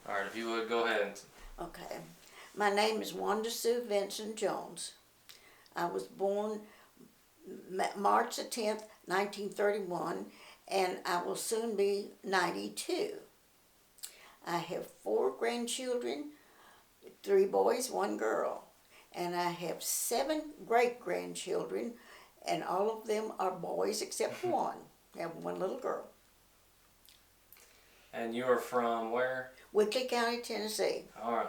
All right, if you would go ahead. Okay. My name is Wanda Sue Vincent Jones. I was born March the 10th, 1931, and I will soon be 92. I have four grandchildren, three boys, one girl, and I have seven great grandchildren, and all of them are boys except one. I have one little girl. And you are from where? Wickley County, Tennessee. All right.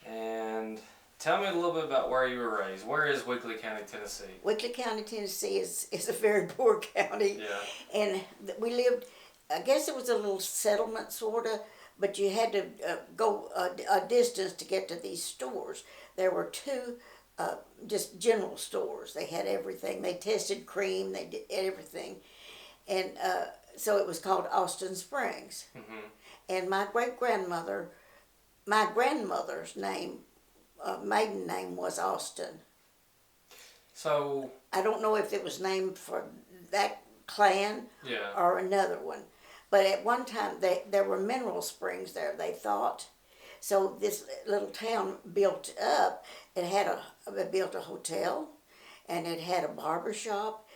And tell me a little bit about where you were raised. Where is Weakley County, Tennessee? Wickley County, Tennessee is a very poor county. Yeah. And we lived, I guess it was a little settlement sort of, but you had to go a distance to get to these stores. There were two just general stores. They had everything. They tested cream, they did everything. And so it was called Austin Springs. Mm-hmm. And my grandmother's name, maiden name was Austin. So. I don't know if it was named for that clan Yeah. or another one. But at one time, there were mineral springs there, they thought. So this little town built up. It built a hotel, and it had a barber shop,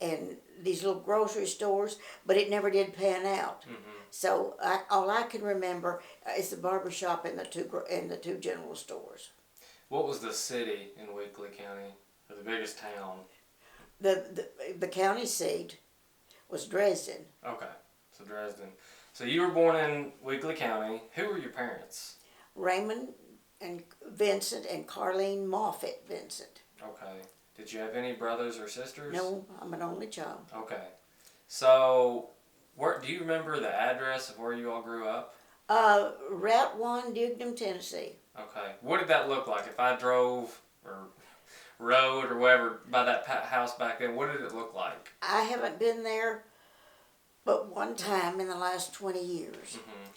and these little grocery stores, but it never did pan out. Mm-hmm. So all I can remember is the barber shop and the two general stores. What was the city in Weakley County, or the biggest town? The county seat was Dresden. Okay, so Dresden. So you were born in Weakley County. Who were your parents? Raymond and Vincent and Carlene Moffett Vincent. Okay. Did you have any brothers or sisters? No, I'm an only child. Okay. So, do you remember the address of where you all grew up? Route 1, Dignam, Tennessee. Okay. What did that look like? If I drove or rode or whatever by that house back then, what did it look like? I haven't been there but one time in the last 20 years. Mm-hmm.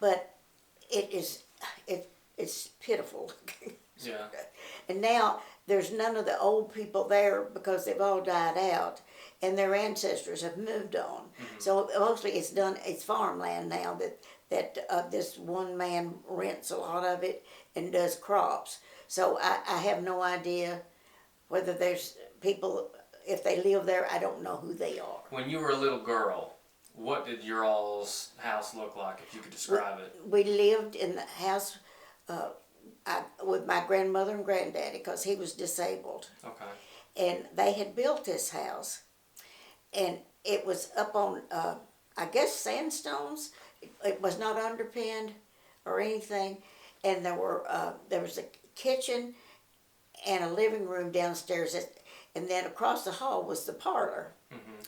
But it's pitiful. Yeah. And now there's none of the old people there because they've all died out and their ancestors have moved on. Mm-hmm. So mostly it's farmland now that this one man rents a lot of it and does crops. So I have no idea whether there's people, if they live there, I don't know who they are. When you were a little girl, what did your all's house look like, if you could describe it? We lived in the house with my grandmother and granddaddy because he was disabled. Okay. And they had built this house, and it was up on, I guess, sandstones. It was not underpinned or anything, and there was a kitchen and a living room downstairs, and then across the hall was the parlor. Mm-hmm.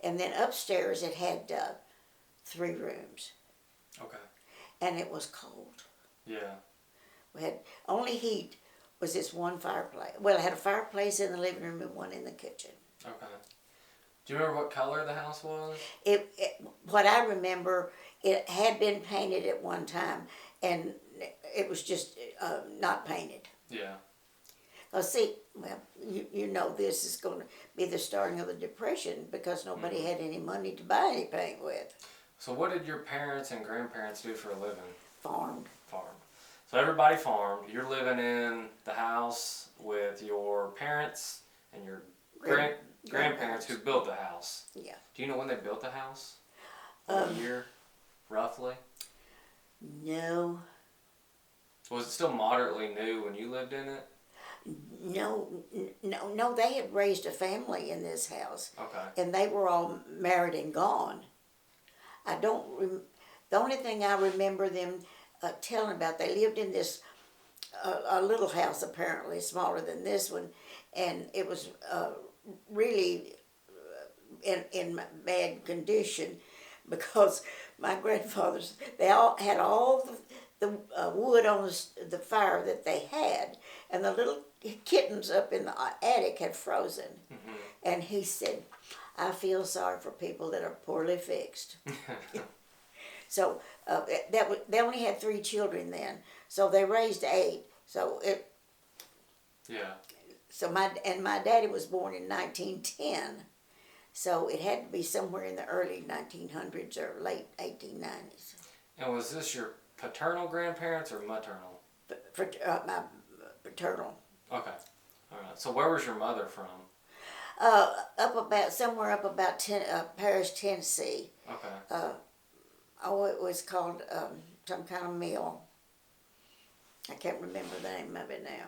And then upstairs it had 3 rooms. Okay. And it was cold. Yeah. We had only heat was this one fireplace. Well, it had a fireplace in the living room and one in the kitchen. Okay. Do you remember what color the house was? What I remember, it had been painted at one time, and it was just not painted. Yeah. See, well, you know this is going to be the starting of the Depression because nobody Mm-hmm. had any money to buy any paint with. So what did your parents and grandparents do for a living? Farmed. Farm. So everybody farmed. You're living in the house with your parents and your grandparents who built the house. Yeah. Do you know when they built the house? What year, roughly? No. Was it still moderately new when you lived in it? No, they had raised a family in this house. Okay. And they were all married and gone. The only thing I remember them telling about, they lived in this, a little house apparently, smaller than this one, and it was really in bad condition because my grandfathers, they all had all the wood on the fire that they had, and the little kittens up in the attic had frozen. Mm-hmm. And he said, I feel sorry for people that are poorly fixed. So they only had 3 children then, so they raised 8. Yeah. So my daddy was born in 1910, so it had to be somewhere in the early 1900s or late 1890s. And was this your paternal grandparents or maternal? For my paternal. Okay. All right. So where was your mother from? Somewhere up about Paris, Tennessee. Okay. It was called some kind of mill. I can't remember the name of it now.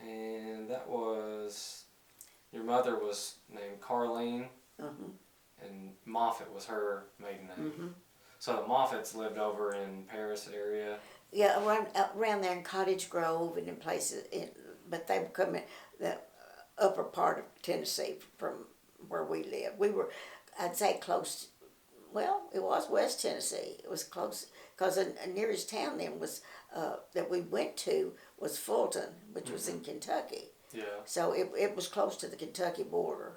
And that was, your mother was named Carlene, Mm-hmm. and Moffett was her maiden name. Mm-hmm. So the Moffetts lived over in Paris area. Yeah, around there in Cottage Grove and in places, but they were coming the upper part of Tennessee from where we lived. We were, I'd say, close. Well, it was West Tennessee. It was close because the nearest town then was that we went to was Fulton, which was in Kentucky. Yeah. So it was close to the Kentucky border.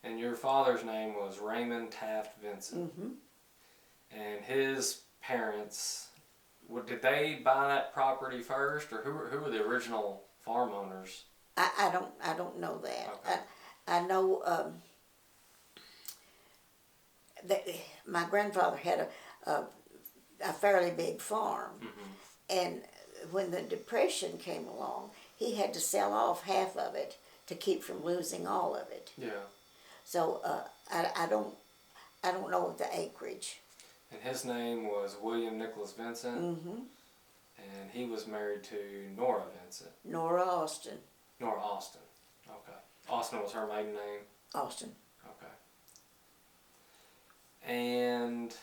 And your father's name was Raymond Taft Vincent. Mm-hmm. And his parents, did they buy that property first, or who were the original farm owners? I don't know that. Okay. I know that my grandfather had a fairly big farm, Mm-hmm. and when the Depression came along, he had to sell off half of it to keep from losing all of it. Yeah. So I don't know the acreage. And his name was William Nicholas Vincent, Mm-hmm. and he was married to Nora Vincent. Nora Austin. Nora Austin. Okay. Austin was her maiden name. Austin. Okay. And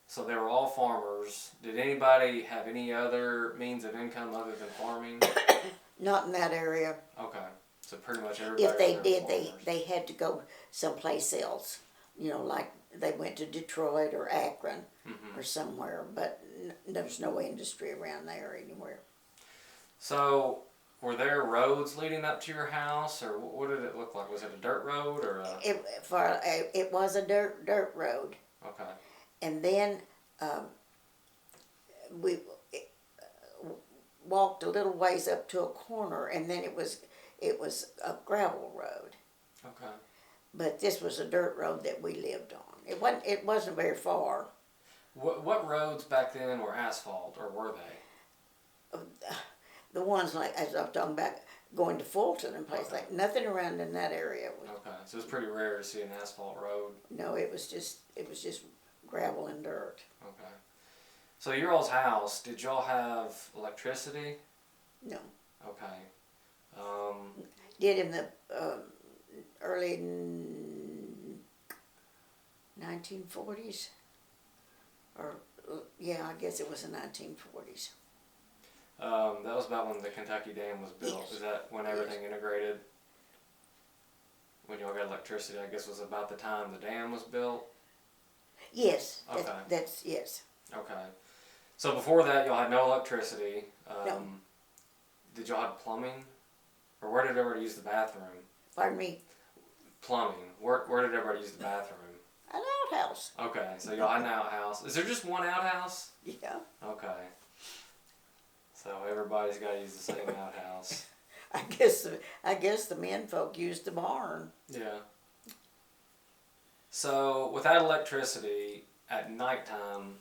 so they were all farmers. Did anybody have any other means of income other than farming? Not in that area. Okay. So pretty much everybody. If they was did, farmers. they had to go someplace else. You know, like they went to Detroit or Akron Mm-hmm. or somewhere, but there's no industry around there anywhere. So were there roads leading up to your house, or what did it look like? Was it a dirt road or a? It was a dirt road, Okay. and then we walked a little ways up to a corner, and then it was a gravel road. Okay. But this was a dirt road that we lived on. It wasn't very far. What roads back then were asphalt, or were they? The ones like as I'm talking about going to Fulton and places Okay. like nothing around in that area. Okay. So it's pretty rare to see an asphalt road. No, it was just gravel and dirt. Okay. So your all's house, did y'all have electricity? No, Okay. did in the early 1940s, or yeah, I guess it was the 1940s. That was about when the Kentucky Dam was built. Yes. Is that when everything integrated? When y'all got electricity, I guess was about the time the dam was built? Yes, Okay. that's yes. Okay. So before that, y'all had no electricity. No. Did y'all have plumbing? Or where did everybody use the bathroom? Pardon me, Plumbing. Where did everybody use the bathroom? an outhouse. Okay, so y'all had an outhouse. Is there just one outhouse? Yeah, Okay. So everybody's got to use the same outhouse. I guess the men folk used the barn. Yeah. So without electricity at nighttime,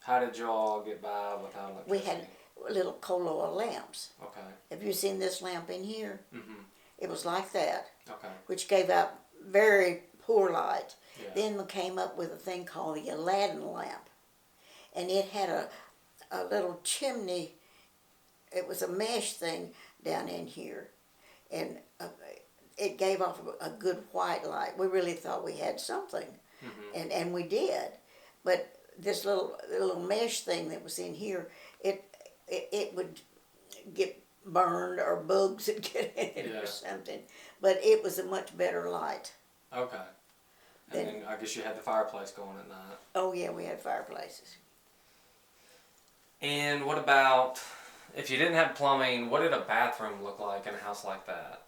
how did y'all get by without We electricity? had little coal oil lamps. Okay. Have you seen this lamp in here? Mhm. It was like that, Okay. which gave out very poor light. Yeah. Then we came up with a thing called the Aladdin lamp, and it had a little chimney. It was a mesh thing down in here, and it gave off a good white light. We really thought we had something, Mhm. and we did. But this little mesh thing that was in here, it would get burned or bugs would get in it Yeah. or something. But it was a much better light. Okay. And then I guess you had the fireplace going at night. Oh yeah, we had fireplaces. And what about if you didn't have plumbing? What did a bathroom look like in a house like that?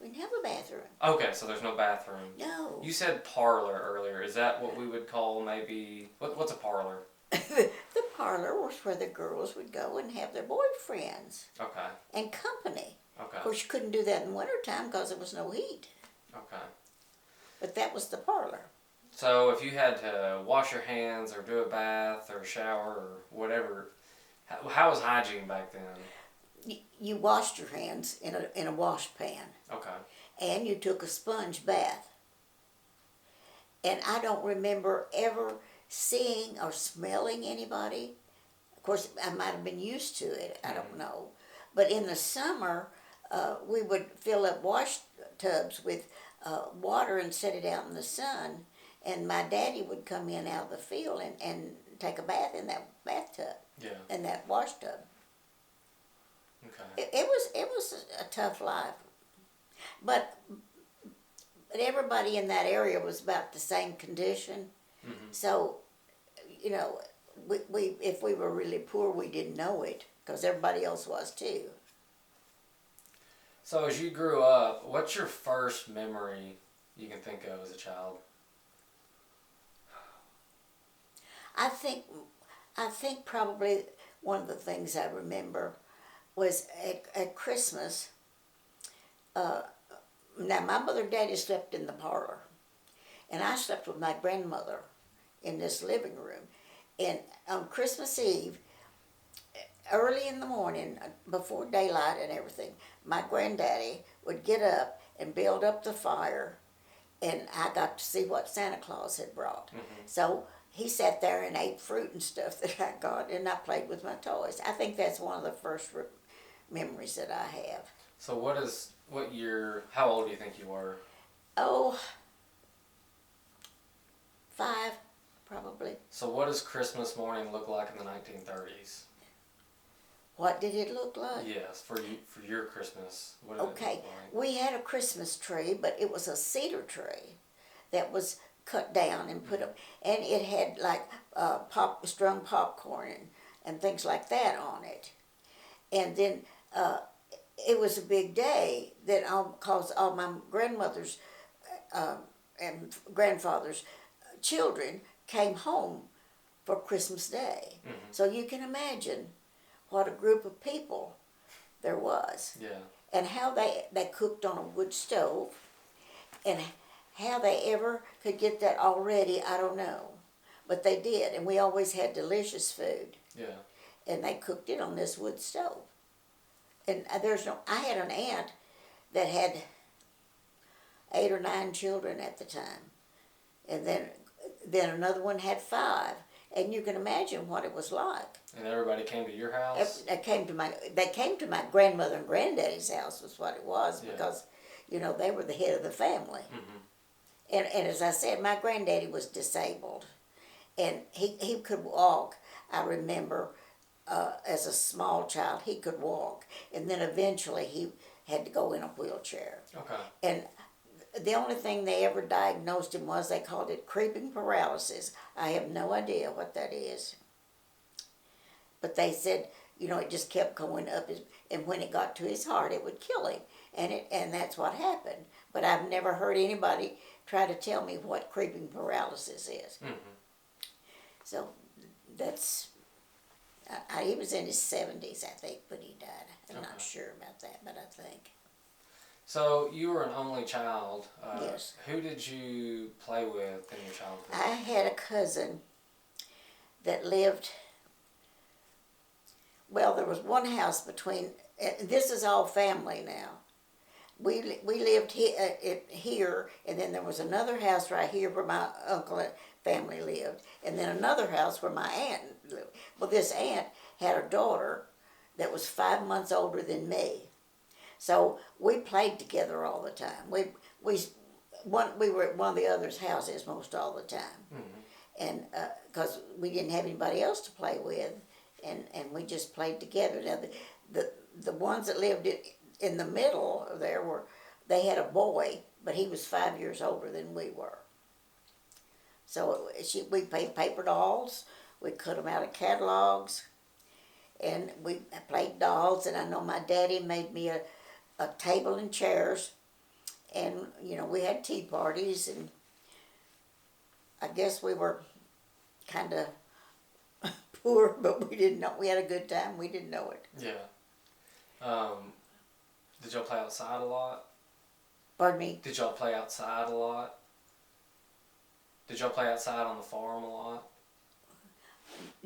We didn't have a bathroom. Okay, so there's no bathroom. No. You said parlor earlier. Is that what we would call maybe what's a parlor? The parlor was where the girls would go and have their boyfriends Okay. and company. Of Okay. course, you couldn't do that in wintertime because there was no heat. Okay. But that was the parlor. So if you had to wash your hands or do a bath or shower or whatever, how was hygiene back then? You washed your hands in a wash pan, Okay. and you took a sponge bath. And I don't remember ever seeing or smelling anybody. Of course, I might have been used to it. I don't know. But in the summer, we would fill up wash tubs with water and set it out in the sun. And my daddy would come in out of the field and take a bath in that bathtub, Yeah. in that wash tub. Okay. It was a tough life, but everybody in that area was about the same condition. Mm-hmm. So, you know, we if we were really poor, we didn't know it because everybody else was too. So as you grew up, what's your first memory you can think of as a child? I think I think probably one of the things I remember was at Christmas. Now my mother and daddy slept in the parlor, and I slept with my grandmother in this living room. And on Christmas Eve, early in the morning, before daylight and everything, my granddaddy would get up and build up the fire, and I got to see what Santa Claus had brought. Mm-hmm. So he sat there and ate fruit and stuff that I got, and I played with my toys. I think that's one of the first memories that I have. So what year, how old do you think you were? Oh, 5, probably. So what does Christmas morning look like in the 1930s? What did it look like? Yes, for your Christmas. What did it Okay, look like? we had a Christmas tree, but it was a cedar tree that was cut down and put up, and it had like strung popcorn and things like that on it. And then it was a big day that cause all my grandmother's and grandfather's children came home for Christmas Day. Mm-hmm. So you can imagine what a group of people there was. Yeah. And how they cooked on a wood stove, and how they ever could get that all ready, I don't know. But they did, and we always had delicious food. Yeah. And they cooked it on this wood stove. And I had an aunt that had 8 or 9 children at the time. And then another one had 5. And you can imagine what it was like. And everybody came to your house? They came to my grandmother and granddaddy's house was what it was, Yeah. because, they were the head of the family. Mm-hmm. And as I said, my granddaddy was disabled, and he could walk. I remember as a small child he could walk, and then eventually he had to go in a wheelchair. Okay. And the only thing they ever diagnosed him was, they called it creeping paralysis. I have no idea what that is. But they said, it just kept going up, and when it got to his heart, it would kill him. And that's what happened. But I've never heard anybody try to tell me what creeping paralysis is. Mm-hmm. So that's, he was in his 70s, I think, when he died. I'm not sure about that, but I think. So you were an only child. Yes. Who did you play with in your childhood? I had a cousin that lived, well, there was one house between, this is all family now. We lived here, and then there was another house right here where my uncle and family lived, and then another house where my aunt lived. Well, this aunt had a daughter that was 5 months older than me, so we played together all the time. We were at one of the other's houses most all the time, Mm-hmm. and because we didn't have anybody else to play with, and we just played together. Now the ones that lived in the middle there they had a boy, but he was 5 years older than we were. So we played paper dolls, we cut them out of catalogs, and we played dolls. And I know my daddy made me a table and chairs, and we had tea parties, and I guess we were kind of poor, but we didn't know. We had a good time. We didn't know it. Yeah. Did y'all play outside a lot? Pardon me? Did y'all play outside a lot? Did y'all play outside on the farm a lot?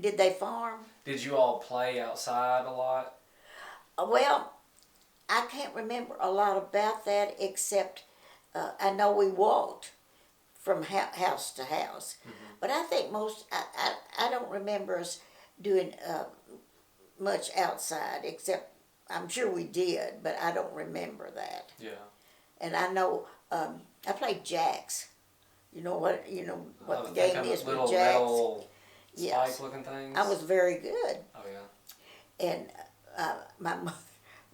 Did they farm? Did you all play outside a lot? Well, I can't remember a lot about that except I know we walked from house to house. But I think I don't remember us doing much outside except I'm sure we did, but I don't remember that. Yeah. And I know I played jacks. You know what the Think game of is little with jacks. metal Yes. spike-looking things. I was very good. Oh yeah. And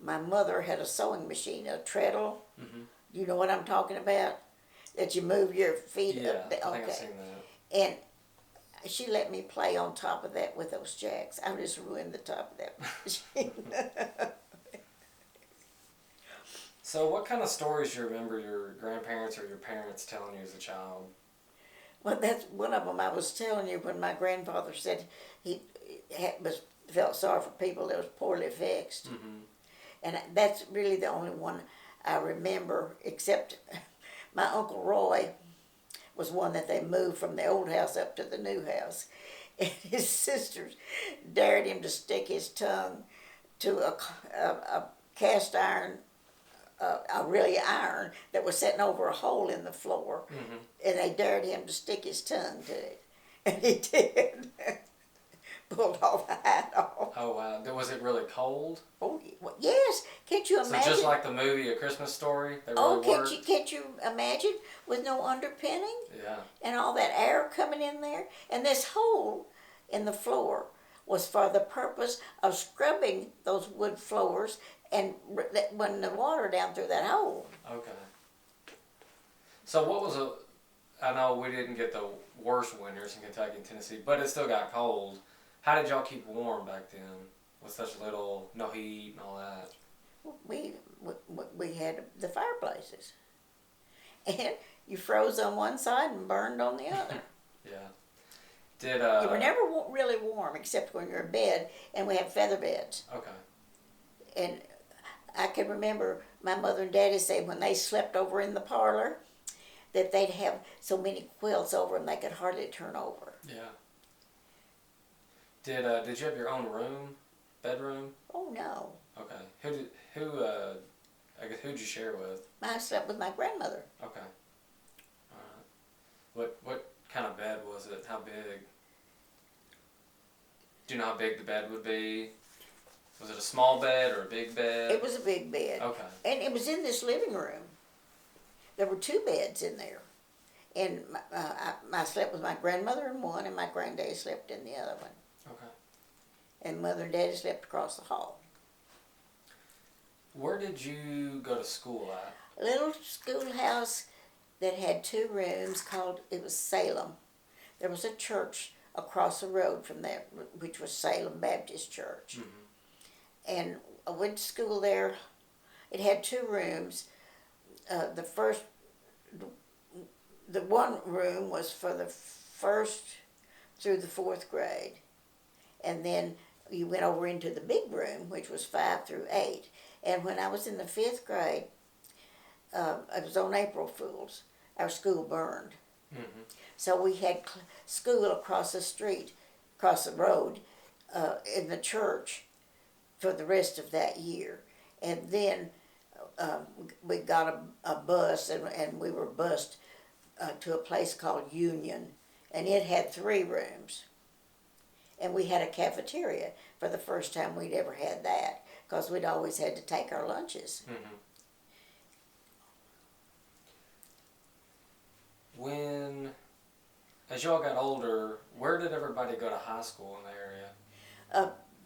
my mother had a sewing machine, a treadle. Mm-hmm. You know what I'm talking about? That you move your feet Yeah, up. I think I've seen that. And she let me play on top of that with those jacks. I just ruined the top of that machine. So, what kind of stories do you remember your grandparents or your parents telling you as a child? Well, that's one of them I was telling you when my grandfather said he felt sorry for people that was poorly fixed. Mm-hmm. And that's really the only one I remember, except my Uncle Roy was one that they moved from the old house up to the new house. And his sisters dared him to stick his tongue to a cast iron, a really iron that was sitting over a hole in the floor. Mm-hmm. And they dared him to stick his tongue to it. And he did. Pulled all the hat off. Oh wow! Was it really cold? Oh yes! Can't you imagine? So just like the movie A Christmas Story, they really Oh, worked? can't you imagine with no underpinning Yeah. and all that air coming in there? And this hole in the floor was for the purpose of scrubbing those wood floors and when the water down through that hole. Okay. So what was I know we didn't get the worst winters in Kentucky and Tennessee, but it still got cold. How did y'all keep warm back then with such little, no heat and all that? We had the fireplaces, and you froze on one side and burned on the other. Yeah. Did You were never really warm except when you're in bed, and we had feather beds. Okay. And I can remember my mother and daddy say when they slept over in the parlor that they'd have so many quilts over them they could hardly turn over. Yeah. Did you have your own room, bedroom? Oh no. Okay. Who'd you share with? I slept with my grandmother. Okay. All right. What kind of bed was it? How big? Do you know how big the bed would be? Was it a small bed or a big bed? It was a big bed. Okay. And it was in this living room. There were two beds in there. And I slept with my grandmother in one and my granddaddy slept in the other one. Okay. And mother and daddy slept across the hall. Where did you go to school at? A little schoolhouse that had two rooms it was Salem. There was a church across the road from there, which was Salem Baptist Church. Mm-hmm. And I went to school there. It had two rooms. The one room was for the first through the fourth grade. And then you went over into the big room, which was 5 through 8. And when I was in the 5th grade, it was on April Fool's, our school burned. Mm-hmm. So we had school across the street, across the road, in the church for the rest of that year. And then we got a bus, and we were bused to a place called Union. And it had 3 rooms. And we had a cafeteria for the first time we'd ever had that, because we'd always had to take our lunches. Mm-hmm. As y'all got older, where did everybody go to high school in the area?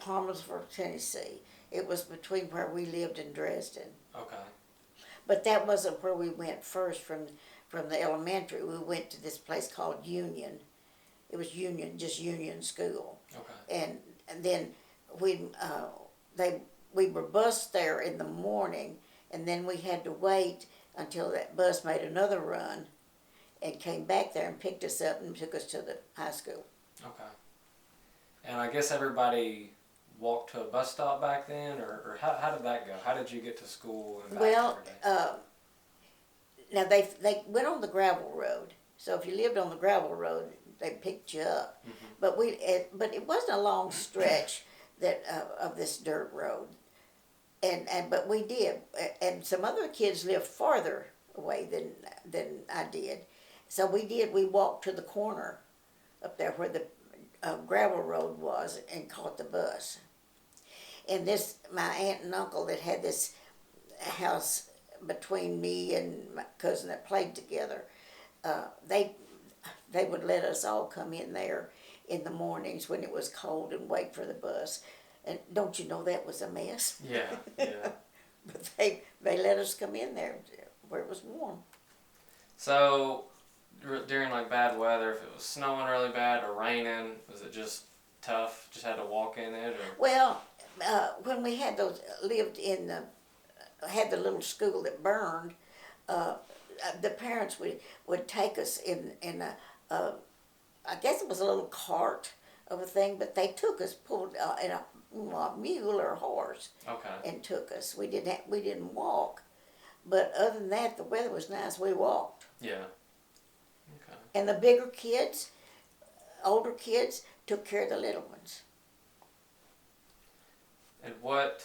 Palmersville, Tennessee. It was between where we lived and Dresden. Okay. But that wasn't where we went first from the elementary. We went to this place called Union. It was just Union School. Okay. And then we were bused there in the morning, and then we had to wait until that bus made another run and came back there and picked us up and took us to the high school. Okay. And I guess everybody walked to a bus stop back then, or how did that go? How did you get to school and back Well, every day? now they went on the gravel road, So if you lived on the gravel road, they picked you up. Mm-hmm. But it wasn't a long stretch that of this dirt road. But we did, and some other kids lived farther away than I did. So we walked to the corner up there where the gravel road was and caught the bus. And my aunt and uncle that had this house between me and my cousin that played together, they would let us all come in there in the mornings when it was cold and wait for the bus. And don't you know that was a mess? Yeah, yeah. But they let us come in there where it was warm. So during like bad weather, if it was snowing really bad or raining, was it just tough? Just had to walk in it, or? Well, when we had had the little school that burned, the parents would take us in a I guess it was a little cart of a thing, but they took us, pulled in a mule or a horse, Okay. and took us. We didn't walk, but other than that, the weather was nice. We walked. Yeah. Okay. And the bigger kids, older kids, took care of the little ones. And what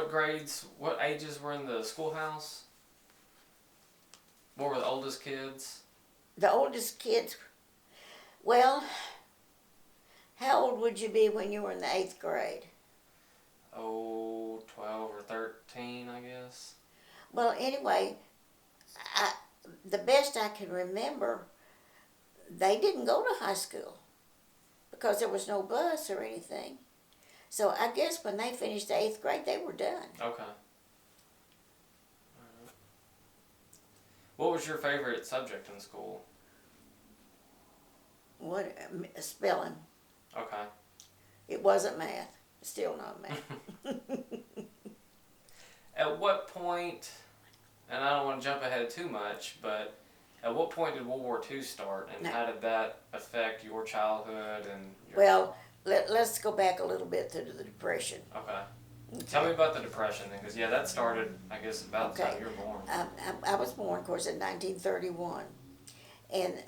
grades, what ages were in the schoolhouse? What were the oldest kids? The oldest kids, well, how old would you be when you were in the 8th grade? Oh, 12 or 13, I guess. Well, anyway, the best I can remember, they didn't go to high school because there was no bus or anything. So I guess when they finished the 8th grade, they were done. Okay. What was your favorite subject in school? What spelling? Okay. It wasn't math. Still not math. At what point, and I don't want to jump ahead too much, but at what point did World War II start, and how did that affect your childhood and your... Well, let's go back a little bit to the Depression. Okay. Tell me about the Depression then, because that started, I guess, about the time you were born. I was born, of course, in 1931, and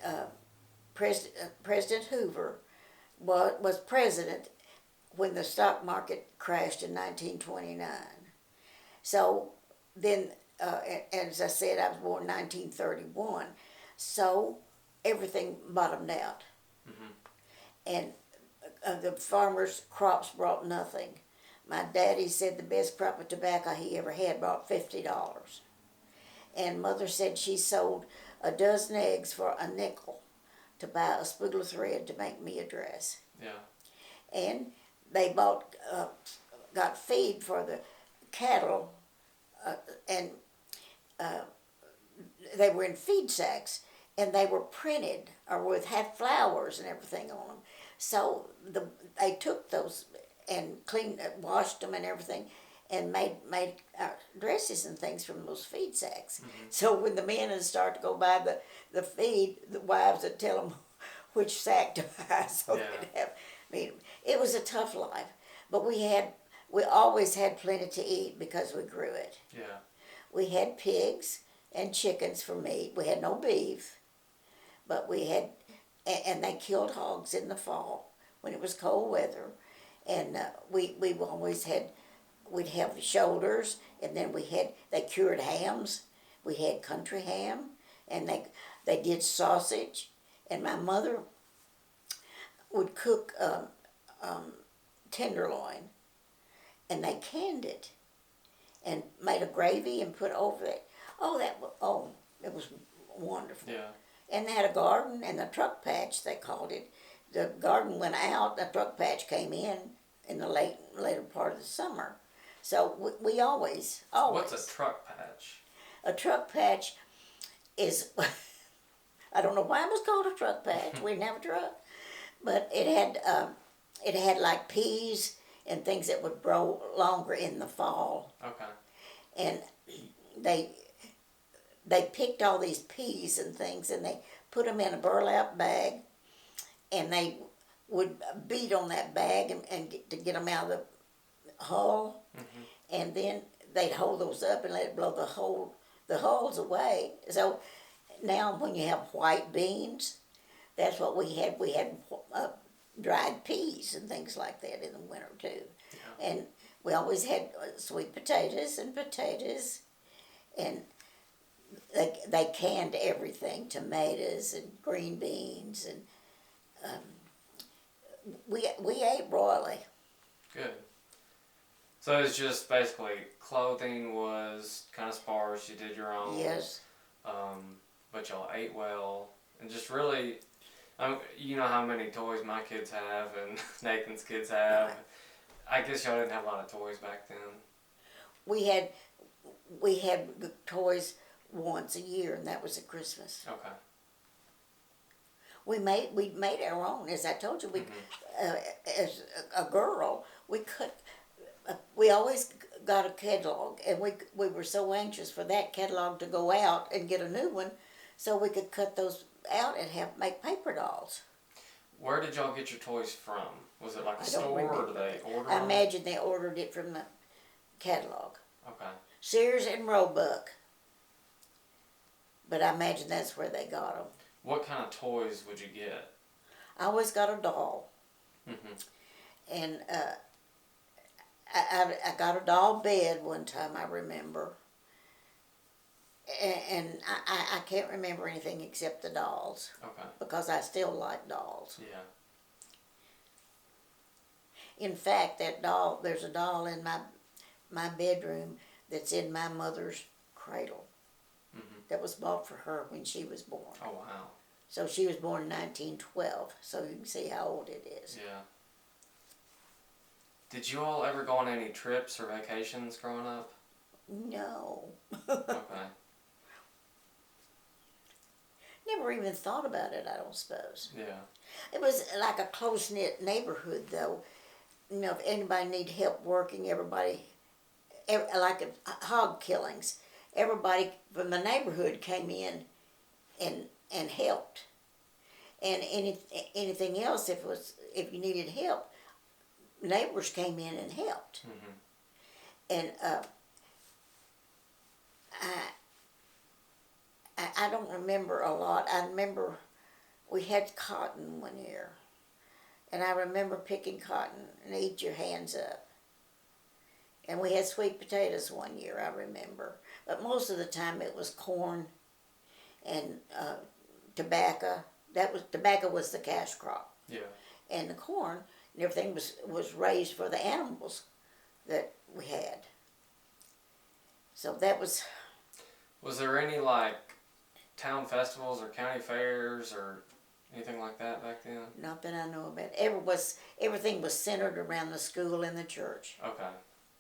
President Hoover was president when the stock market crashed in 1929. So then, as I said, I was born in 1931, so everything bottomed out. Mm-hmm. And the farmers' crops brought nothing. My daddy said the best crop of tobacco he ever had brought $50. And Mother said she sold a dozen eggs for a nickel to buy a spool of thread to make me a dress. Yeah. And they got feed for the cattle, and they were in feed sacks, and they were printed or had flowers and everything on them. So they took those and washed them and everything, and made dresses and things from those feed sacks. Mm-hmm. So when the men would start to go buy the feed, the wives would tell them which sack to buy. So they'd have. I mean, it was a tough life, but we always had plenty to eat because we grew it. Yeah. We had pigs and chickens for meat. We had no beef, but we had, and they killed hogs in the fall when it was cold weather, and we always had. We'd have shoulders, and then they cured hams. We had country ham, and they did sausage, and my mother would cook tenderloin, and they canned it, and made a gravy and put over it. It was wonderful. Yeah. And they had a garden and a truck patch, they called it. The garden went out, the truck patch came in the later part of the summer. So we always. What's a truck patch? A truck patch is, I don't know why it was called a truck patch. We didn't have a truck, but it had like peas and things that would grow longer in the fall. Okay. And they picked all these peas and things, and they put them in a burlap bag, and they would beat on that bag to get them out of the hull, mm-hmm. And then they'd hold those up and let it blow the hulls away. So now when you have white beans, that's what we had. We had dried peas and things like that in the winter too. Yeah. And we always had sweet potatoes, and they canned everything, tomatoes and green beans, and we ate royally. Good. So it's just basically clothing was kind of sparse. You did your own. Yes. But y'all ate well, and just really, you know how many toys my kids have and Nathan's kids have. Right. I guess y'all didn't have a lot of toys back then. We had toys once a year, and that was at Christmas. Okay. We made our own. As I told you, as a girl, we always got a catalog, and we were so anxious for that catalog to go out and get a new one, so we could cut those out and make paper dolls. Where did y'all get your toys from? Was it like a I don't store, or remember. did they order I them? imagine they ordered it from the catalog, Okay. Sears and Roebuck. But I imagine that's where they got them. What kind of toys would you get? I always got a doll, and I got a doll bed one time, I remember. And I can't remember anything except the dolls, Okay. because I still like dolls. Yeah. In fact, there's a doll in my bedroom that's in my mother's cradle that was bought for her when she was born. Oh wow. So she was born in 1912, so you can see how old it is. Yeah. Did you all ever go on any trips or vacations growing up? No. Okay. Never even thought about it, I don't suppose. Yeah. It was like a close-knit neighborhood, though. You know, if anybody needed help working, like hog killings, everybody from the neighborhood came in and helped. And anything else, if you needed help, neighbors came in and helped. And I don't remember a lot. I remember we had cotton one year, and I remember picking cotton and eat your hands up. And we had sweet potatoes one year, I remember. But most of the time it was corn and tobacco. Tobacco was the cash crop. Yeah. And the corn and everything was raised for the animals that we had. So that was. Was there any like town festivals or county fairs or anything like that back then? Not that I know about. Everything was centered around the school and the church. Okay.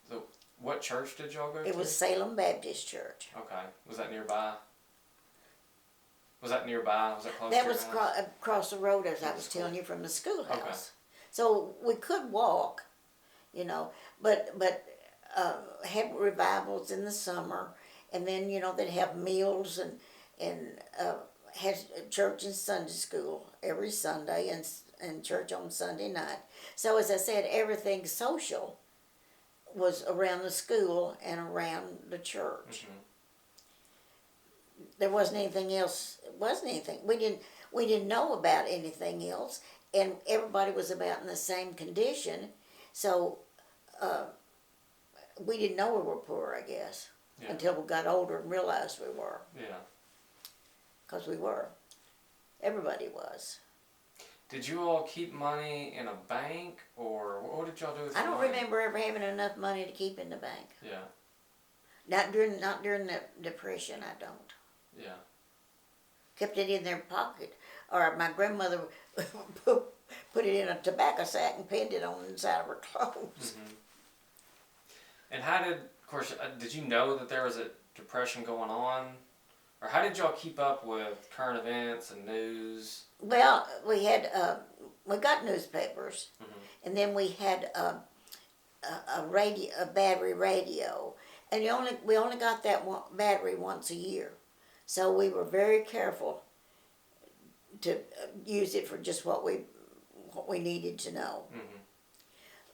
So what church did y'all go to? It was Salem Baptist Church. Okay. Was that nearby? Was that close That to was your house? across the road, as I was telling you, from the schoolhouse. Okay. So we could walk, but had revivals in the summer, and then they'd have meals and had church and Sunday school every Sunday and church on Sunday night. So as I said, everything social was around the school and around the church. There wasn't anything else. It wasn't anything. We didn't know about anything else, and everybody was about in the same condition. So we didn't know we were poor, I guess, until we got older and realized we were. Yeah. Because we were. Everybody was. Did you all keep money in a bank, or what did y'all do with I your don't money? remember ever having enough money to keep in the bank. Yeah. Not during the Depression. I don't. Yeah. Kept it in their pocket, or my grandmother put it in a tobacco sack and pinned it on the inside of her clothes. And how did you know that there was a depression going on? Or how did y'all keep up with current events and news? Well, we got newspapers, and then we had a battery radio, and we only got that battery once a year, so we were very careful to use it for just what we needed to know.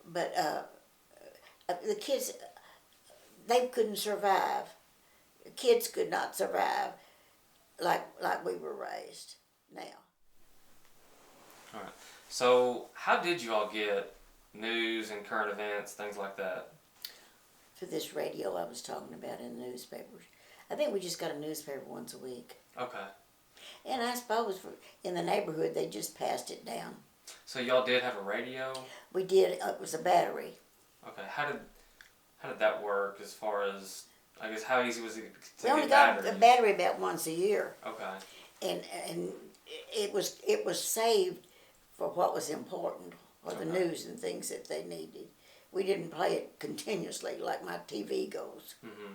But the kids, they couldn't survive. Kids could not survive like we were raised now. All right. So how did you all get news and current events, things like that? Through this radio I was talking about in the newspapers. I think we just got a newspaper once a week. Okay. And I suppose in the neighborhood they just passed it down. So y'all did have a radio? We did. It was a battery. Okay. How did that work as far as, I guess, how easy was it to We only get got batteries? a battery about once a year, Okay. and it was saved for what was important, or the Okay. news and things that they needed. We didn't play it continuously like my TV goes. Mm-hmm.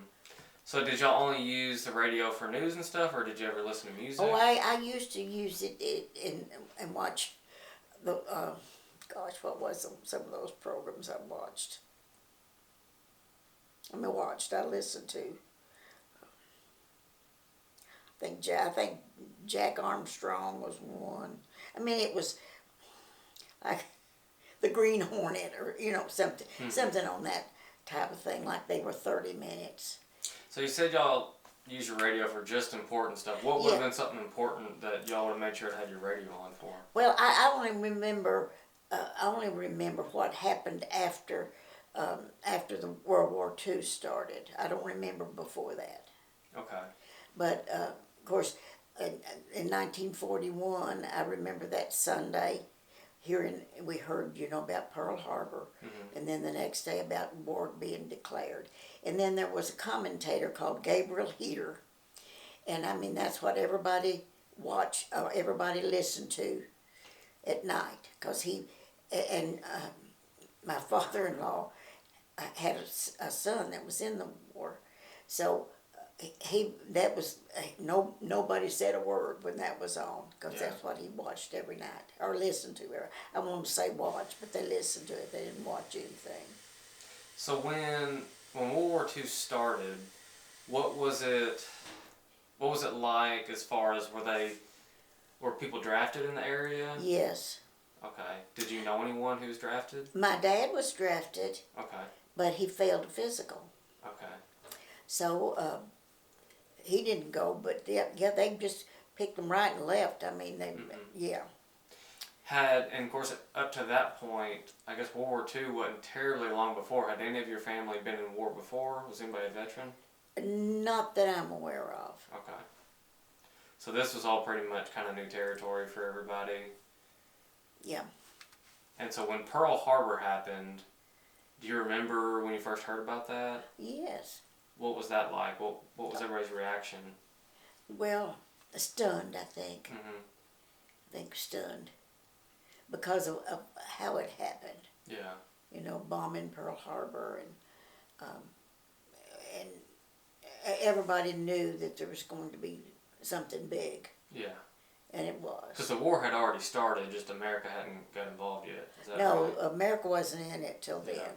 So did y'all only use the radio for news and stuff, or did you ever listen to music? Oh, I used to use it and watch the gosh, what was some of those programs I watched? I listened to. I think Jack Armstrong was one. I mean, it was like the Green Hornet, or something, something on that type of thing. Like they were 30 minutes. So you said y'all use your radio for just important stuff. What would have been something important that y'all would have made sure to have your radio on for? Well, I only remember. I only remember what happened after the World War II started. I don't remember before that. Okay. But of course, in 1941, I remember that Sunday, we heard about Pearl Harbor, and then the next day about war being declared. And then there was a commentator called Gabriel Heater, and I mean that's what everybody watched, or everybody listened to at night, because my father-in-law had a son that was in the war, so nobody said a word when that was on, because that's what he watched every night, or listened to. I won't say watch, but they listened to it. They didn't watch anything. So when World War II started, what was it like as far as were people drafted in the area? Yes. Okay. Did you know anyone who was drafted? My dad was drafted, Okay. but he failed a physical. Okay. So he didn't go, but they just picked them right and left. I mean, yeah. And of course, up to that point, I guess World War II wasn't terribly long before. Had any of your family been in war before? Was anybody a veteran? Not that I'm aware of. Okay. So this was all pretty much kind of new territory for everybody. Yeah. And so when Pearl Harbor happened, do you remember when you first heard about that? Yes. What was that like? What was everybody's reaction? Well, stunned, I think. Mm-hmm. I think stunned. Because of how it happened. Yeah. Bombing Pearl Harbor, and everybody knew that there was going to be something big. Yeah. And it was. Because the war had already started, just America hadn't got involved yet. Is that No, right? America wasn't in it till then.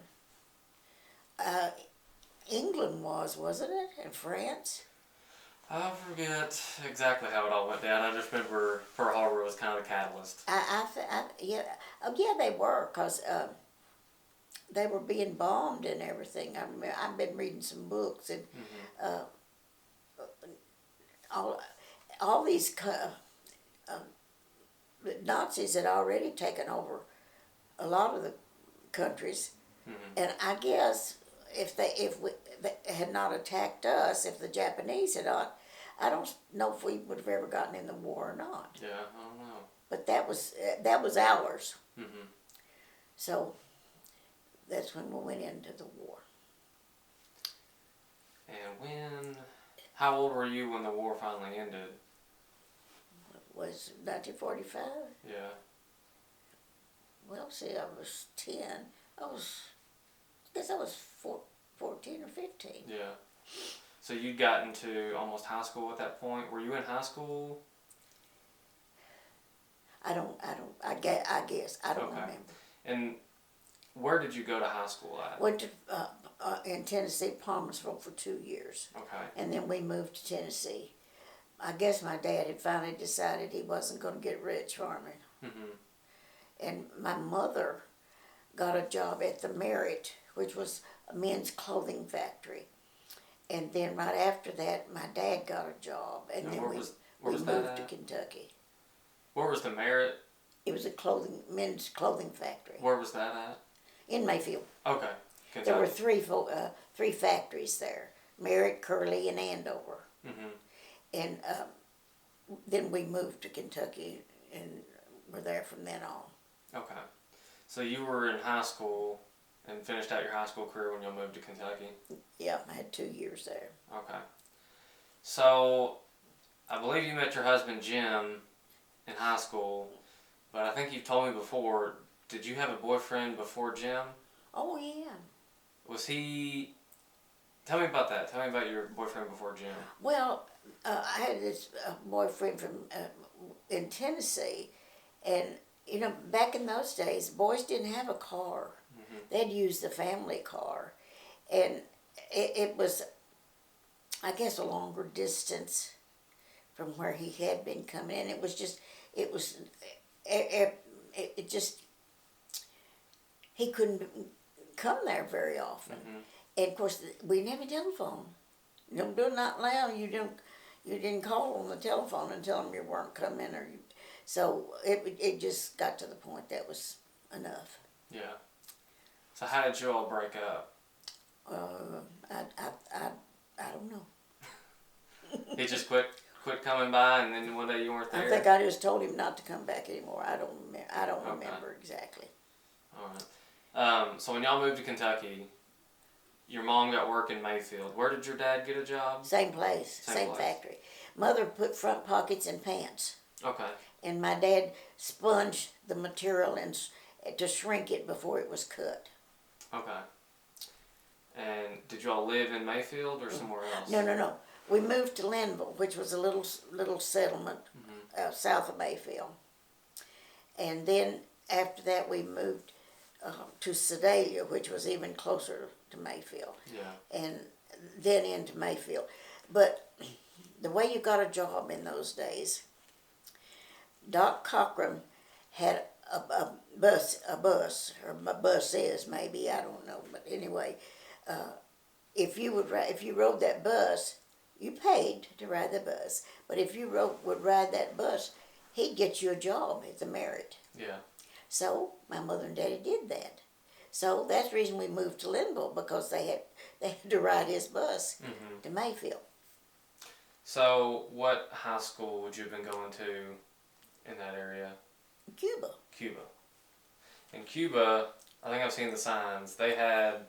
England wasn't it? And France? I forget exactly how it all went down. I just remember Pearl Harbor was kind of the catalyst. Yeah, they were, because they were being bombed and everything. I've been reading some books, and all these the Nazis had already taken over a lot of the countries, and I guess if they had not attacked us, if the Japanese had not, I don't know if we would have ever gotten in the war or not. Yeah, I don't know. But that was ours. Mm-hmm. So that's when we went into the war. And how old were you when the war finally ended? It was 1945. Yeah. Well, see, I was 10. I guess I was 14 or 15. Yeah. So you'd gotten to almost high school at that point. Were you in high school? I guess. I don't remember. And where did you go to high school at? Went to, in Tennessee, Palmersville for 2 years. Okay. And then we moved to Tennessee. I guess my dad had finally decided he wasn't going to get rich farming. Mm-hmm. And my mother got a job at the Merit, which was a men's clothing factory. And then right after that, my dad got a job. And then Where we was that moved to at? Kentucky. Where was the Merit? It was a men's clothing factory Where was that at? in Mayfield. Okay, There were Kentucky. three factories there: Merritt, Curley, and Andover. Mhm. And then we moved to Kentucky and were there from then on. Okay. So you were in high school and finished out your high school career when you moved to Kentucky. Yeah, I had 2 years there. Okay. So I believe you met your husband Jim in high school, but I think you've told me before. Did you have a boyfriend before Jim? Oh yeah. Was he? Tell me about that. Tell me about your boyfriend before Jim. Well, I had this boyfriend from in Tennessee, and you know, back in those days, boys didn't have a car. Mhm. They'd use the family car, and it was, I guess, a longer distance from where he had been coming in. It was just, it was, it just, he couldn't come there very often. Mhm. And of course, we didn't have a telephone. You don't do it not loud. You didn't call on the telephone and tell them you weren't coming, or you, so it just got to the point that was enough. Yeah. So how did you all break up? I don't know. He just quit coming by, and then one day you weren't there. I think I just told him not to come back anymore. I don't Okay. remember exactly. All right. So when y'all moved to Kentucky, your mom got work in Mayfield. Where did your dad get a job? Same place, Same same place. factory. Mother put front pockets in pants, Okay. and my dad sponged the material and to shrink it before it was cut. Okay. And did y'all live in Mayfield or somewhere else? No. We moved to Linville, which was a little settlement south of Mayfield, and then after that we moved to Sedalia, which was even closer to Mayfield, Yeah. and then into Mayfield. But the way you got a job in those days, Doc Cochran had a bus, or a bus is maybe, I don't know, but anyway, if you rode that bus, you paid to ride the bus. But if you would ride that bus, he'd get you a job at the Merit. Yeah. So my mother and daddy did that. So that's the reason we moved to Linville, because they had to ride his bus Mhm. to Mayfield. So what high school would you have been going to in that area? Cuba. Cuba. In Cuba, I think I've seen the signs. They had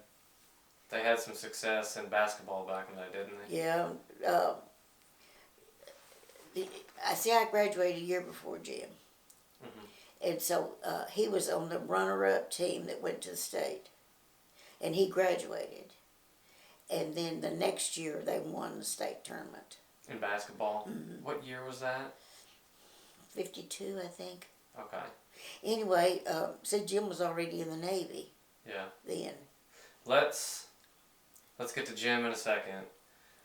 some success in basketball back in the day, didn't they? Yeah. I graduated a year before Jim. Mhm. And so he was on the runner-up team that went to the state. And he graduated. And then the next year they won the state tournament. In basketball. Mm-hmm. What year was that? 52, I think. Okay. Anyway, see, Jim was already in the Navy Yeah. then. Let's get to Jim in a second.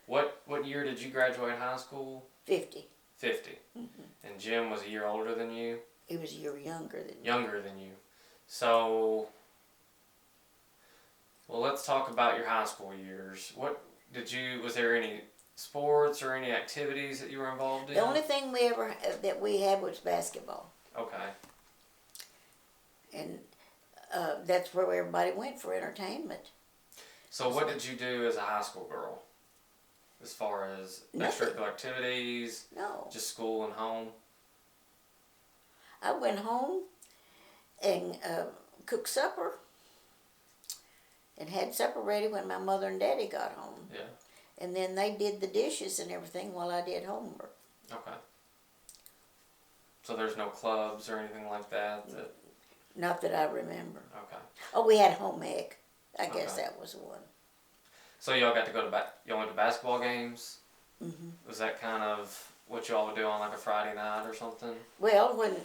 What year did you graduate high school? 50. 50. Mm-hmm. And Jim was a year older than you? He was a year younger than me. Younger than you. So, well, let's talk about your high school years. Was there any sports or any activities that you were involved in? The only thing that we had was basketball. Okay. And that's where everybody went for entertainment. So what did you do as a high school girl? As far as Nothing. extracurricular activities, No. just school and home? I went home and cooked supper and had supper ready when my mother and daddy got home. Yeah. And then they did the dishes and everything while I did homework. Okay. So there's no clubs or anything like that? Not that I remember. Okay. Oh, we had home ec. I guess Okay. that was one. So y'all got to go to y'all went to basketball games? Mm-hmm. Was that kind of what y'all would do on like a Friday night or something? Well, when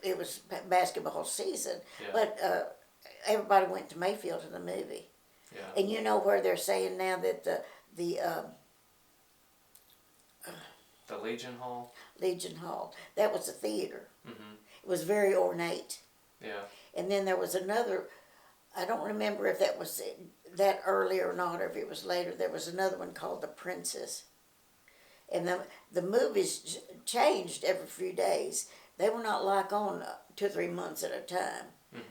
it was basketball season, Yeah. but everybody went to Mayfield to the movie. Yeah. And you know where they're saying now that the The Legion Hall? Legion Hall, that was a theater. Mm-hmm. It was very ornate. Yeah. And then there was another, I don't remember if that was that early or not, or if it was later. There was another one called The Princess. And the movies changed every few days. They were not like on 2 or 3 months at a time,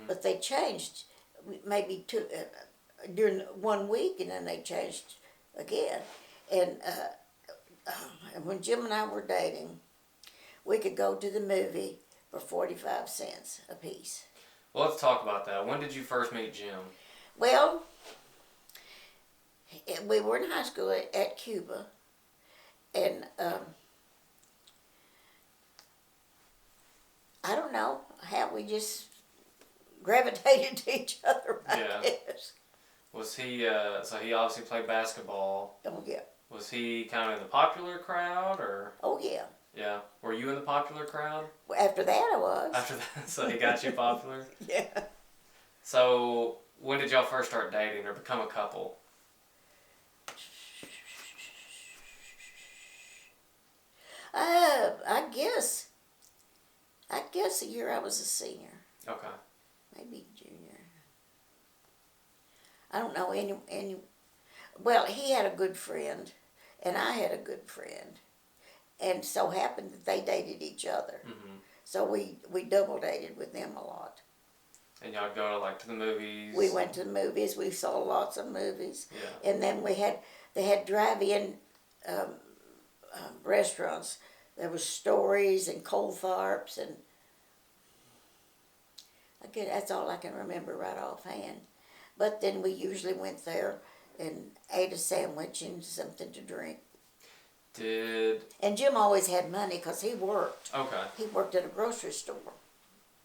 but they changed maybe during 1 week, and then they changed again. And when Jim and I were dating, we could go to the movie for 45 cents a piece. Well, let's talk about that. When did you first meet Jim? Well, we were in high school at Cuba, and I don't know how we just gravitated to each other, I guess. Was he, so he obviously played basketball. Oh, yeah. Was he kind of in the popular crowd, or? Oh, yeah. Yeah. Were you in the popular crowd? Well, after that I was. After that, so he got you popular? Yeah. So, when did y'all first start dating or become a couple? I guess the year I was a senior. Okay. Maybe junior. I don't know well, he had a good friend, and I had a good friend, and so happened that they dated each other. Mm-hmm. So we double dated with them a lot. And y'all go to the movies? We went to the movies. We saw lots of movies. Yeah. And then they had drive-in restaurants. There was Stories and Coltharp's, and that's all I can remember right offhand. But then we usually went there and ate a sandwich and something to drink. And Jim always had money because he worked. Okay. He worked at a grocery store.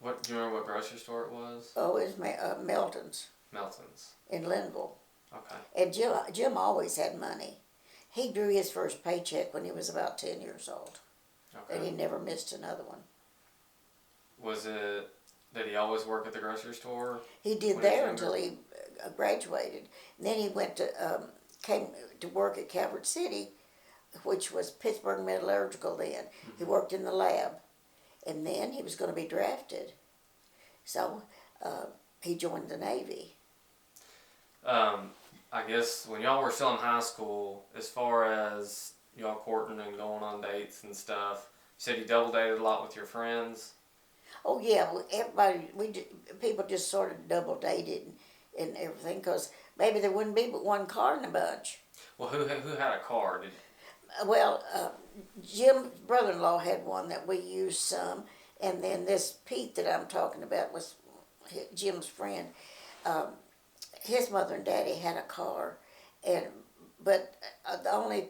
Do you remember what grocery store it was? Oh, it was Melton's. Melton's. In Linville. Okay. And Jim always had money. He drew his first paycheck when he was about 10 years old. Okay. And he never missed another one. Did he always work at the grocery store? He did there until he graduated. And then he came to work at Calvert City, which was Pittsburgh Metallurgical then. Mm-hmm. He worked in the lab. And then he was going to be drafted. So he joined the Navy. I guess when y'all were still in high school, as far as y'all courting and going on dates and stuff, you said you double dated a lot with your friends? Oh, yeah. People just sort of double dated and everything, because maybe there wouldn't be but one car in the bunch. Well, who had a car? Jim's brother-in-law had one that we used some, and then this Pete that I'm talking about was Jim's friend. His mother and daddy had a car, but the only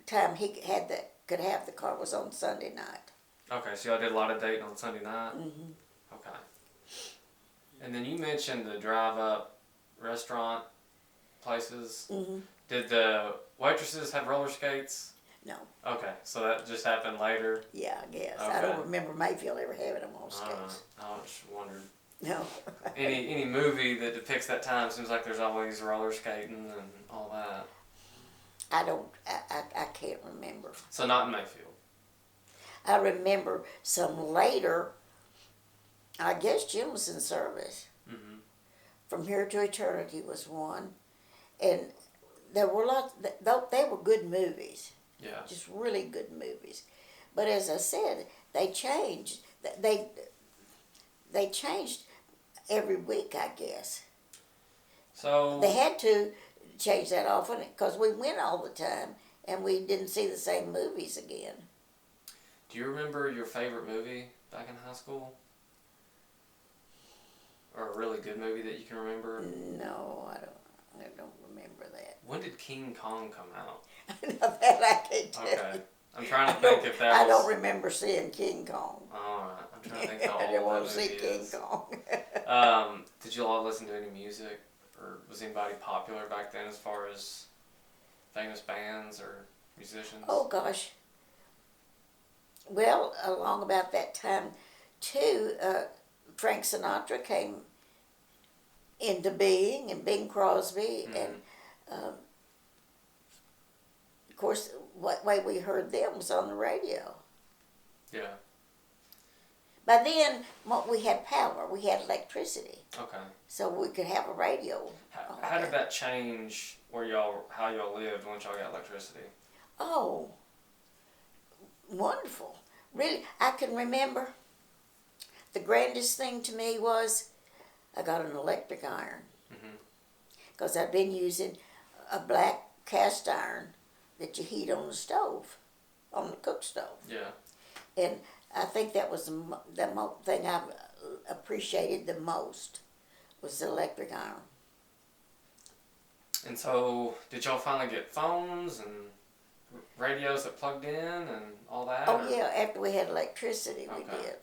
time he could have the car was on Sunday night. Okay, so y'all did a lot of dating on Sunday night? Mm-hmm. Okay. And then you mentioned the drive-up restaurant places. Mm-hmm. Did the waitresses have roller skates? No. Okay, so that just happened later? Yeah, I guess. Okay. I don't remember Mayfield ever having them on skates. I just wondered. No. Any movie that depicts that time seems like there's always roller skating and all that. I can't remember. So not in Mayfield? I remember some later, I guess Jim was in service. Mm-hmm. From Here to Eternity was one. And there were lots, they were good movies. Yeah. Just really good movies. But as I said, they changed. They changed every week, I guess. So they had to change that often because we went all the time and we didn't see the same movies again. Do you remember your favorite movie back in high school? Or a really good movie that you can remember? No, I don't remember that. When did King Kong come out? That I can't tell Okay. you. I'm trying to think if that was... I don't remember seeing King Kong. Alright. I'm trying to think how I old didn't want that to see movie King is. Kong. Did you all listen to any music? Or was anybody popular back then as far as famous bands or musicians? Oh, gosh. Well, along about that time, too, Frank Sinatra came into being, and Bing Crosby, Mm-hmm. and of course, what way we heard them was on the radio. Yeah. By then, we had power, we had electricity, Okay. so we could have a radio. How did that change how y'all lived once y'all got electricity? Oh, wonderful. Really, I can remember the grandest thing to me was I got an electric iron Mhm. because I'd been using a black cast iron that you heat on the stove, on the cook stove. Yeah. And I think that was the thing I appreciated the most was the electric iron. And so, did y'all finally get phones and radios that plugged in and all that? Oh or- yeah, after we had electricity, we Okay. did.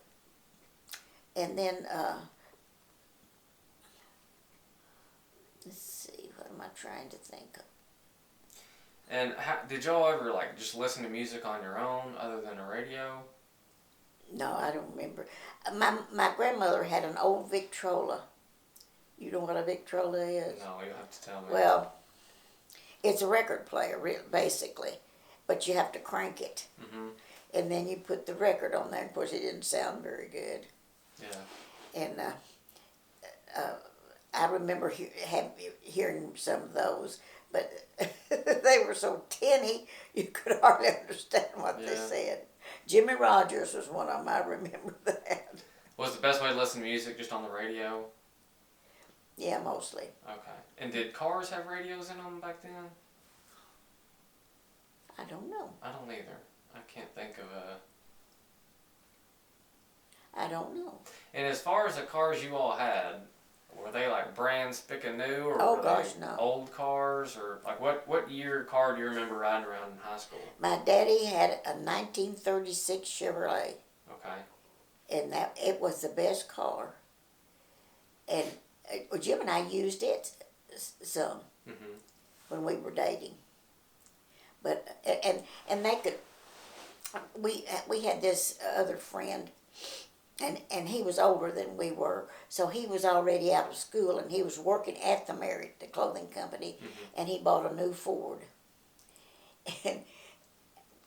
And then let's see, what am I trying to think of? And did y'all ever like just listen to music on your own other than a radio? No, I don't remember. My grandmother had an old Victrola. You know what a Victrola is? No, you'll have to tell me. Well, it's a record player, basically, but you have to crank it, Mhm. and then you put the record on there. Of course, it didn't sound very good, Yeah. and I remember hearing some of those, but they were so tinny you could hardly understand what they Yeah. said. Jimmy Rogers was one of them. I remember that. Was the best way to listen to music just on the radio? Yeah, mostly. Okay. And did cars have radios in them back then? I don't know. I don't either. I can't think of a. I don't know. And as far as the cars you all had, were they like brand spick new, or Oh, were gosh, they no. old cars, or like what year car do you remember riding around in high school? My daddy had a 1936 Chevrolet, Okay. and that it was the best car. And Jim and I used it some Mhm. when we were dating. But and they could. We had this other friend, and he was older than we were, so he was already out of school, and he was working at the Merritt, the clothing company, and he bought a new Ford. And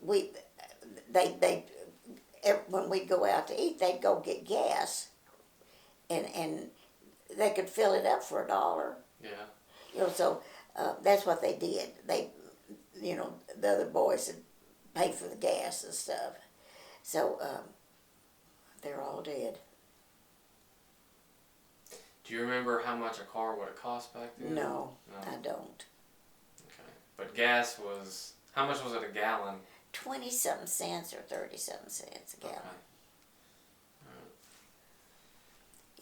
they when we'd go out to eat, they'd go get gas, and they could fill it up for $1. Yeah. You know, so that's what they did. They, the other boys would pay for the gas and stuff. So they're all dead. Do you remember how much a car would have cost back then? No, No. I don't. Okay. But gas was, how much was it a gallon? 20-something cents or 30-something cents a gallon. Okay.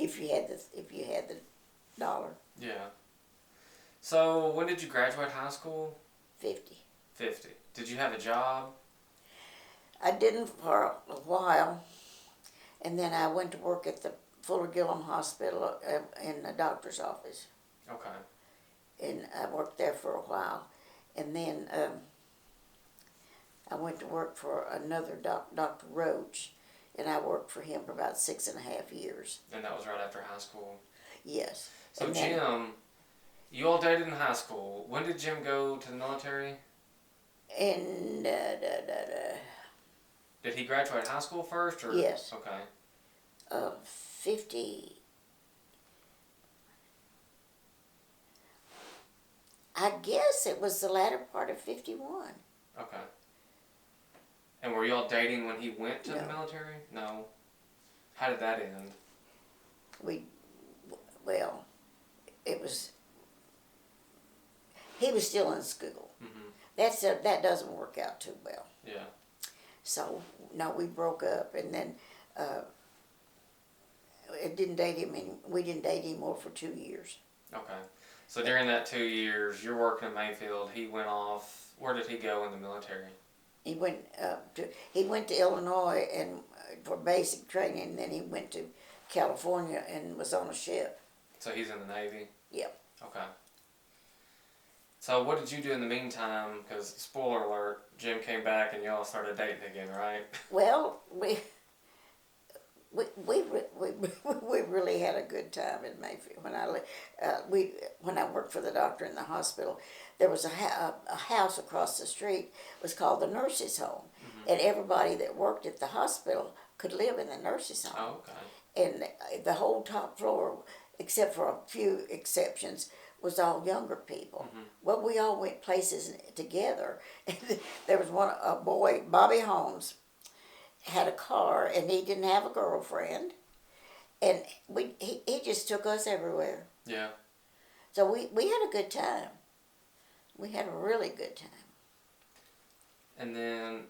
If you had the dollar. Yeah. So when did you graduate high school? 50. 50. Did you have a job? I didn't for a while, and then I went to work at the Fuller Gillum Hospital in the doctor's office, Okay. and I worked there for a while, and then I went to work for another Dr. Roach, and I worked for him for about 6.5 years. And that was right after high school. Yes. So And then- Jim, you all dated in high school. When did Jim go to the military? And Did he graduate high school first, or? Yes. Okay. 50. I guess it was the latter part of 51. Okay. And were y'all dating when he went to the No. military? No. How did that end? Well, it was. He was still in school. Mhm. That doesn't work out too well. Yeah. So no, we broke up, and then it didn't date him. We didn't date anymore for 2 years. Okay. So during that 2 years, you're working in Mayfield. He went off. Where did he go in the military? He went to Illinois and for basic training, and then he went to California and was on a ship. So he's in the Navy? Yep. Okay. So what did you do in the meantime? Because, spoiler alert, Jim came back and y'all started dating again, right? Well, we really had a good time in Mayfield. When I worked for the doctor in the hospital, there was a house across the street was called the nurses' home, and everybody that worked at the hospital could live in the nurses' home. Oh, okay. And the whole top floor, except for a few exceptions, was all younger people. Well, we all went places together. There was a boy, Bobby Holmes, had a car, and he didn't have a girlfriend, and he just took us everywhere. Yeah. So we had a good time. We had a really good time. And then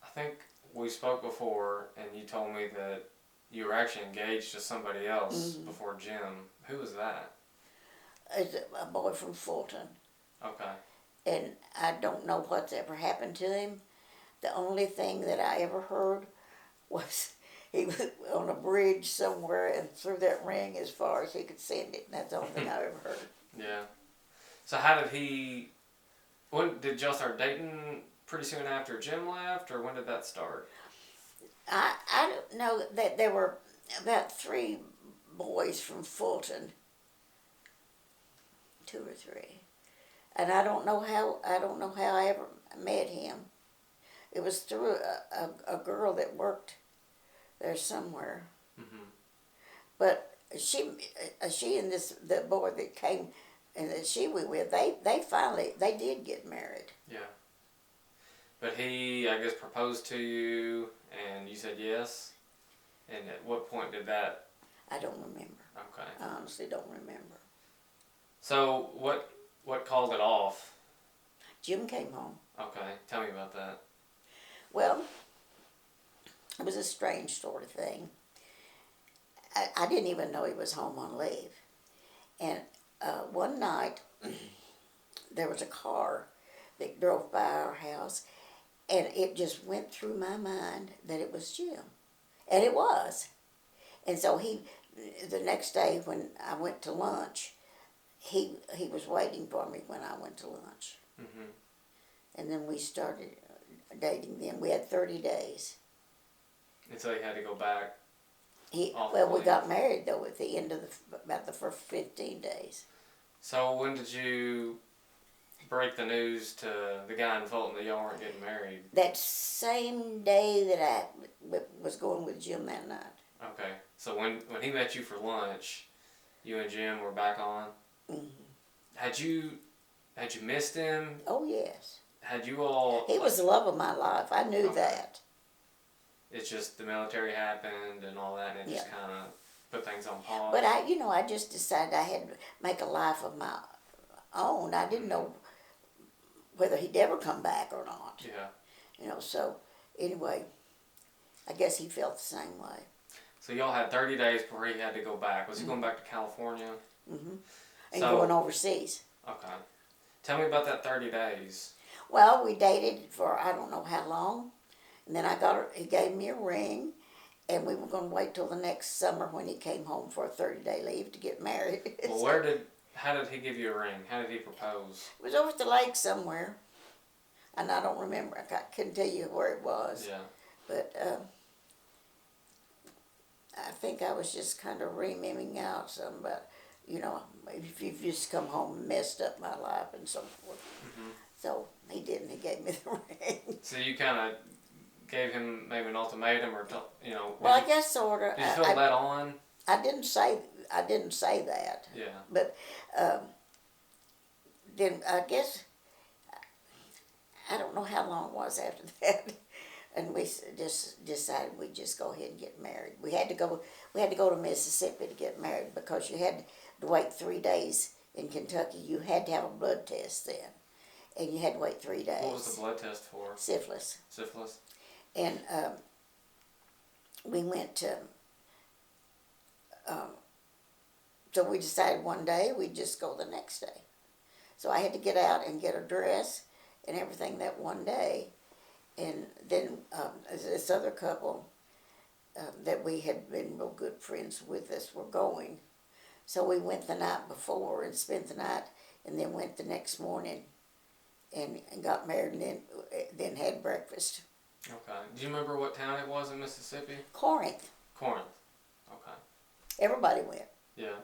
I think we spoke before, and you told me that you were actually engaged to somebody else before Jim. Who was that? It's a boy from Fulton, Okay. and I don't know what's ever happened to him. The only thing that I ever heard was he was on a bridge somewhere and threw that ring as far as he could send it. And that's the only thing I ever heard. Yeah. So how did he? When did y'all start dating? Pretty soon after Jim left, or when did that start? I don't know that there were about 3 boys from Fulton, 2 or 3, and I don't know how I ever met him. It was through a girl that worked there somewhere. Mm-hmm. But she and the boy that came and that she was with, they finally did get married. Yeah. But he, I guess, proposed to you, and you said yes. And at what point did that? I don't remember. Okay. I honestly don't remember. So what called it off? Jim came home. Okay, tell me about that. Well, it was a strange sort of thing. I didn't even know he was home on leave. And one night, there was a car that drove by our house, and it just went through my mind that it was Jim. And it was. And so the next day when I went to lunch, he was waiting for me when I went to lunch. Mm-hmm. And then we started dating then. We had 30 days. And so he had to go back. We Awfully. got married though at the end of about the first 15 days. So when did you break the news to the guy in Fulton that y'all weren't getting married? That same day that I was going with Jim that night. Okay. So when he met you for lunch, you and Jim were back on? Mm-hmm. Had you missed him? Oh yes. Had you all? He was the love of my life. I knew Okay. that. It's just the military happened and all that, and it just kind of put things on pause. But I just decided I had to make a life of my own. I didn't know whether he'd ever come back or not. Yeah. So anyway, I guess he felt the same way. So y'all had 30 days before he had to go back. Was he going back to California? Mm-hmm. And going overseas. Okay. Tell me about that 30 days. Well, we dated for I don't know how long, and then he gave me a ring, and we were going to wait till the next summer when he came home for a 30-day leave to get married. Well, how did he give you a ring? How did he propose? It was over at the lake somewhere, and I don't remember. I couldn't tell you where it was. Yeah. But I think I was just kind of remembering out some about, if you've just come home and messed up my life and so forth. Mm-hmm. So he didn't. He gave me the ring. So you kind of gave him maybe an ultimatum, or Well, I guess sort of. Did you feel let on? I didn't say that. Yeah. But then I guess I don't know how long it was after that, and we just decided we'd just go ahead and get married. We had to go to Mississippi to get married because you had to wait 3 days in Kentucky. You had to have a blood test then, and you had to wait 3 days. What was the blood test for? Syphilis. Syphilis. And we went to. So we decided one day we'd just go the next day. So I had to get out and get a dress and everything that one day. And then this other couple that we had been real good friends with us were going. So we went the night before and spent the night, and then went the next morning and got married, and then had breakfast. Okay. Do you remember what town it was in Mississippi? Corinth. Corinth. Okay. Everybody went. Yeah.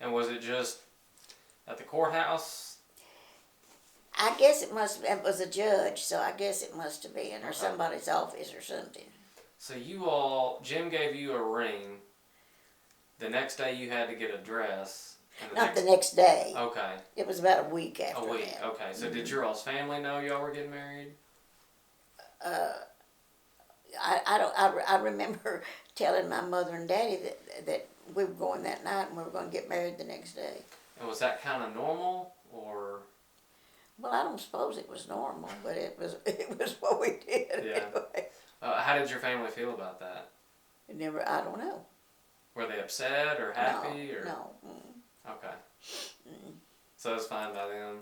And was it just at the courthouse? I guess it was a judge, so I guess it must have been, or Okay. somebody's office or something. So Jim gave you a ring. The next day you had to get a dress. And Not the next day. Okay. It was about a week after A week. that. Okay. So did your all's family know y'all were getting married? I remember telling my mother and daddy that we were going that night and we were going to get married the next day. And was that kind of normal, or? Well, I don't suppose it was normal, but it was what we did Yeah. anyway. How did your family feel about that? It never, I don't know. Were they upset or happy? No, or? no. Mm. Okay. Mm. So it was fine by them.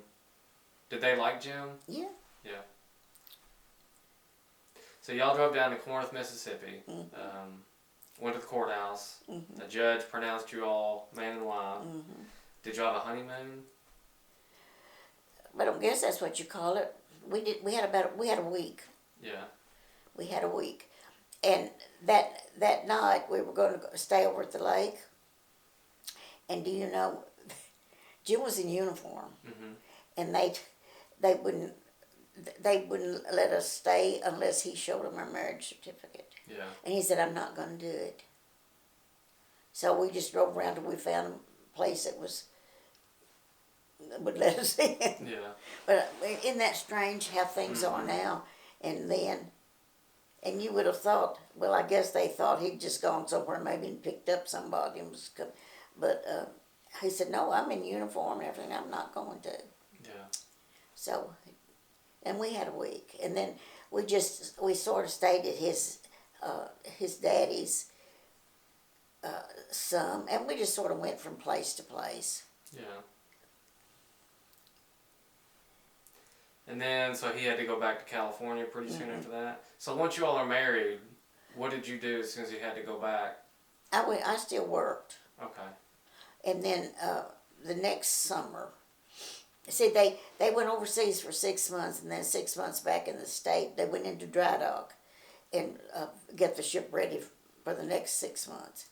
Did they like Jim? Yeah. Yeah. So y'all drove down to Corinth, Mississippi. Mm-hmm. Went to the courthouse. Mm-hmm. The judge pronounced you all man and wife. Mm-hmm. Did y'all have a honeymoon? But I guess that's what you call it. We had a week. Yeah. We had a week, and that night we were going to stay over at the lake. And do you know, Jim was in uniform, Mm-hmm. and they wouldn't let us stay unless he showed them our marriage certificate. Yeah. And he said, "I'm not going to do it." So we just drove around till we found a place that would let us in. Yeah. But isn't that strange how things are now? And then, and you would have thought, well, I guess they thought he'd just gone somewhere, maybe and picked up somebody and was come. But he said, "No, I'm in uniform and everything. I'm not going to." Yeah. So, and we had a week, and then we sort of stayed at his daddy's some, and we just sort of went from place to place. Yeah. And then, so he had to go back to California pretty soon after that. So once you all are married, what did you do as soon as you had to go back? I still worked. Okay. And then the next summer, see, they went overseas for 6 months, and then 6 months back in the state. They went into dry dock and get the ship ready for the next 6 months.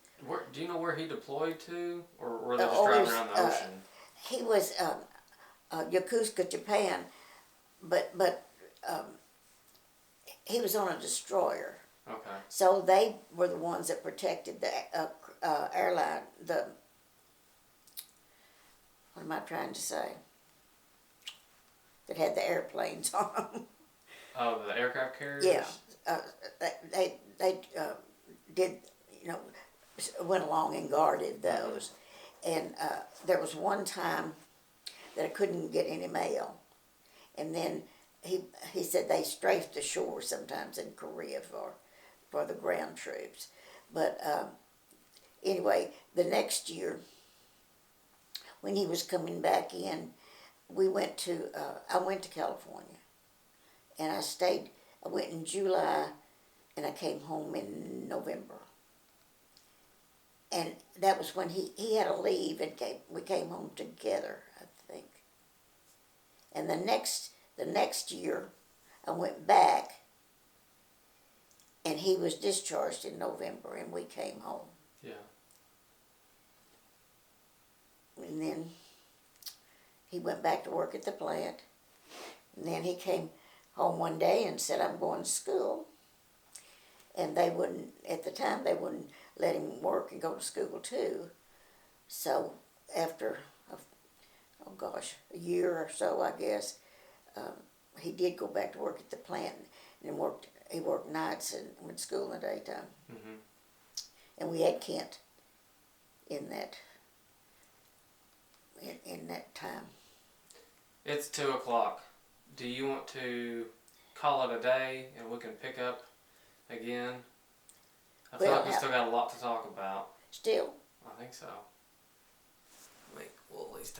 Do you know where he deployed to, or were they just he driving was, around the ocean? He was Yokosuka, Japan, but he was on a destroyer. Okay. So they were the ones that protected the airline. What am I trying to say? That had the airplanes on them. Oh, the aircraft carriers? Yeah, they did, went along and guarded those. And there was one time that I couldn't get any mail. And then he said they strafed the shore sometimes in Korea for the ground troops. But anyway, the next year, when he was coming back in, I went to California. And I went in July, and I came home in November. And that was when he had to leave, and we came home together, I think. And the next year, I went back, and he was discharged in November, and we came home. Yeah. And then he went back to work at the plant. And then he came home one day and said, "I'm going to school." And at the time, they wouldn't let him work and go to school too. So after, a year or so, I guess, he did go back to work at the plant and he worked nights and went to school in the daytime. Mm-hmm. And we had Kent in that time. It's 2:00. Do you want to call it a day and we can pick up again? I feel like we still got a lot to talk about. Still, I think so.